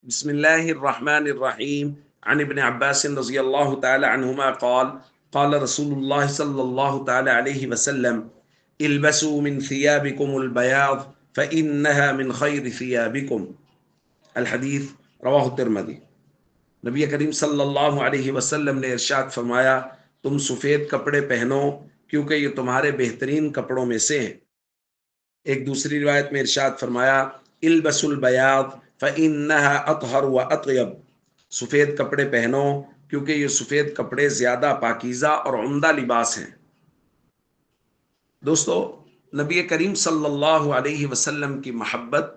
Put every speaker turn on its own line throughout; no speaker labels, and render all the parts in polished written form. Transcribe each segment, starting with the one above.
بسم الله الرحمن الرحيم عن ابن عباس رضي الله تعالى عنهما قال رسول الله صلى الله تعالى عليه وسلم البسوا من ثيابكم البياض فإنها من خير ثيابكم الحدیث رواہ الترمذی۔ نبی کریم صلی اللہ علیہ وسلم نے ارشاد فرمایا تم سفید کپڑے پہنو کیونکہ یہ تمہارے بہترین کپڑوں میں سے ہیں۔ ایک دوسری روایت میں ارشاد فرمایا البسوا البیاض فإنها اطہر واطیب، سفید کپڑے پہنو کیونکہ یہ سفید کپڑے زیادہ پاکیزہ اور عمدہ لباس ہیں۔ دوستو، نبی کریم صلی اللہ علیہ وسلم کی محبت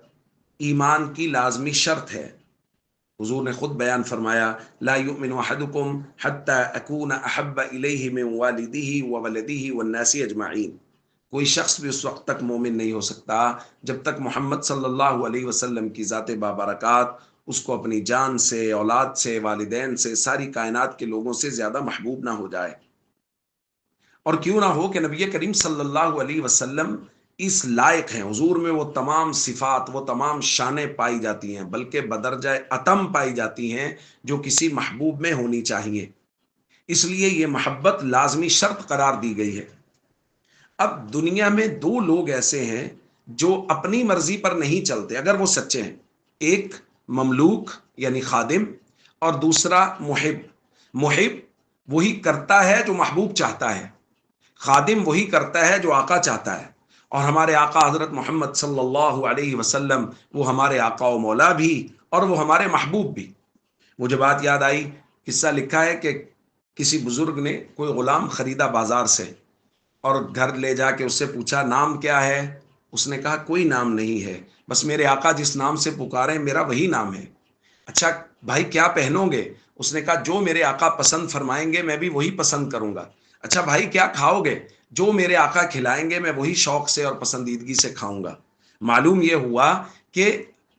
ایمان کی لازمی شرط ہے۔ حضور نے خود بیان فرمایا لا یؤمن احدکم حتی اکون احب الیہ من والدہ وولدہ والناس اجمعین، کوئی شخص بھی اس وقت تک مومن نہیں ہو سکتا جب تک محمد صلی اللہ علیہ وسلم کی ذات بابرکات اس کو اپنی جان سے، اولاد سے، والدین سے، ساری کائنات کے لوگوں سے زیادہ محبوب نہ ہو جائے۔ اور کیوں نہ ہو کہ نبی کریم صلی اللہ علیہ وسلم اس لائق ہیں، حضور میں وہ تمام صفات، وہ تمام شانیں پائی جاتی ہیں، بلکہ بدرجہ اتم پائی جاتی ہیں جو کسی محبوب میں ہونی چاہیے۔ اس لیے یہ محبت لازمی شرط قرار دی گئی ہے۔ اب دنیا میں دو لوگ ایسے ہیں جو اپنی مرضی پر نہیں چلتے اگر وہ سچے ہیں، ایک مملوک یعنی خادم، اور دوسرا محب۔ محب وہی کرتا ہے جو محبوب چاہتا ہے، خادم وہی کرتا ہے جو آقا چاہتا ہے۔ اور ہمارے آقا حضرت محمد صلی اللہ علیہ وسلم وہ ہمارے آقا و مولا بھی اور وہ ہمارے محبوب بھی۔ مجھے بات یاد آئی، قصہ لکھا ہے کہ کسی بزرگ نے کوئی غلام خریدا بازار سے اور گھر لے جا کے اس سے پوچھا نام کیا ہے؟ اس نے کہا کوئی نام نہیں ہے، بس میرے آقا جس نام سے پکارے میرا وہی نام ہے۔ اچھا بھائی کیا پہنو گے؟ اس نے کہا جو میرے آقا پسند فرمائیں گے میں بھی وہی پسند کروں گا۔ اچھا بھائی کیا کھاؤ گے؟ جو میرے آقا کھلائیں گے میں وہی شوق سے اور پسندیدگی سے کھاؤں گا۔ معلوم یہ ہوا کہ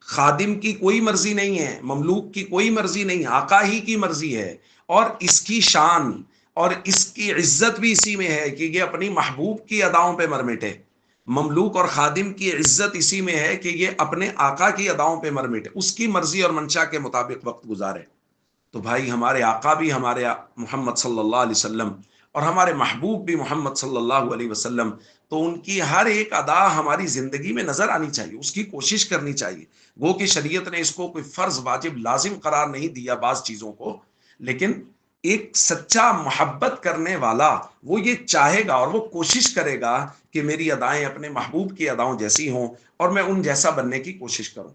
خادم کی کوئی مرضی نہیں ہے، مملوک کی کوئی مرضی نہیں، آقا ہی کی مرضی ہے۔ اور اس کی شان اور اس کی عزت بھی اسی میں ہے کہ یہ اپنی محبوب کی اداؤں پہ مر مٹے۔ مملوک اور خادم کی عزت اسی میں ہے کہ یہ اپنے آقا کی اداؤں پہ مر مٹے، اس کی مرضی اور منشا کے مطابق وقت گزارے۔ تو بھائی ہمارے آقا بھی ہمارے محمد صلی اللہ علیہ وسلم اور ہمارے محبوب بھی محمد صلی اللہ علیہ وسلم، تو ان کی ہر ایک ادا ہماری زندگی میں نظر آنی چاہیے، اس کی کوشش کرنی چاہیے۔ گو کہ شریعت نے اس کو کوئی فرض واجب لازم قرار نہیں دیا بعض چیزوں کو، لیکن ایک سچا محبت کرنے والا وہ یہ چاہے گا اور وہ کوشش کرے گا کہ میری ادائیں اپنے محبوب کی اداؤں جیسی ہوں اور میں ان جیسا بننے کی کوشش کروں،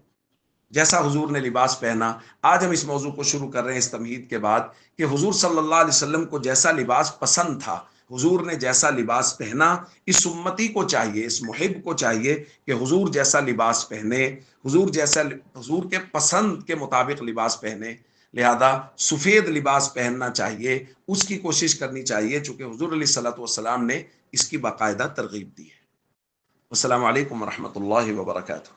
جیسا حضور نے لباس پہنا۔ آج ہم اس موضوع کو شروع کر رہے ہیں اس تمہید کے بعد کہ حضور صلی اللہ علیہ وسلم کو جیسا لباس پسند تھا، حضور نے جیسا لباس پہنا، اس امتی کو چاہیے، اس محب کو چاہیے کہ حضور جیسا لباس پہنے، حضور کے پسند کے مطابق لباس پہنے۔ لہذا سفید لباس پہننا چاہیے، اس کی کوشش کرنی چاہیے، چونکہ حضور علیہ الصلوۃ والسلام نے اس کی باقاعدہ ترغیب دی ہے۔ السلام علیکم ورحمۃ اللہ وبرکاتہ۔